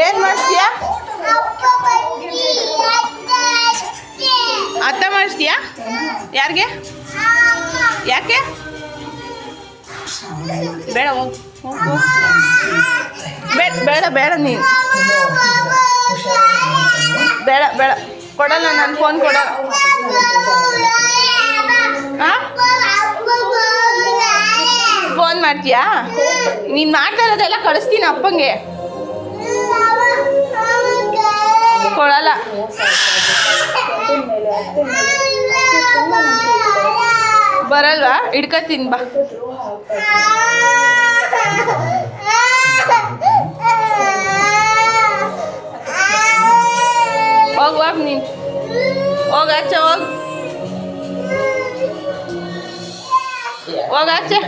ಏನು ಮಾಡಿಸ್ತೀಯಾ? ಅತ್ತ ಮಾಡಿಸ್ತೀಯಾ? ಯಾರಿಗೆ? ಯಾಕೆ? ಬೇಡ ಹೋಗು ಹೋಗು. ಬೇಡ ಬೇಡ ನೀನು ಬೇಡ ಬೇಡ ಕೊಡಲ್ಲ, ನಾನು ಫೋನ್ ಕೊಡಲ್ಲ. ಹಾಂ, ಫೋನ್ ಮಾಡ್ತೀಯಾ? ನೀನು ಮಾಡ್ತಾ ಇರೋದೆಲ್ಲ ಕಳಿಸ್ತೀನಿ ಅಪ್ಪಂಗೆ. ಕೊಡಲ್ಲ. ಬರಲ್ವಾ? ಹಿಡ್ಕೊತೀನಿ ಬಾ. ಹೋಗ್ ನೀನು ಹೋಗಾಚೆ ಹೋಗಾಚೆ.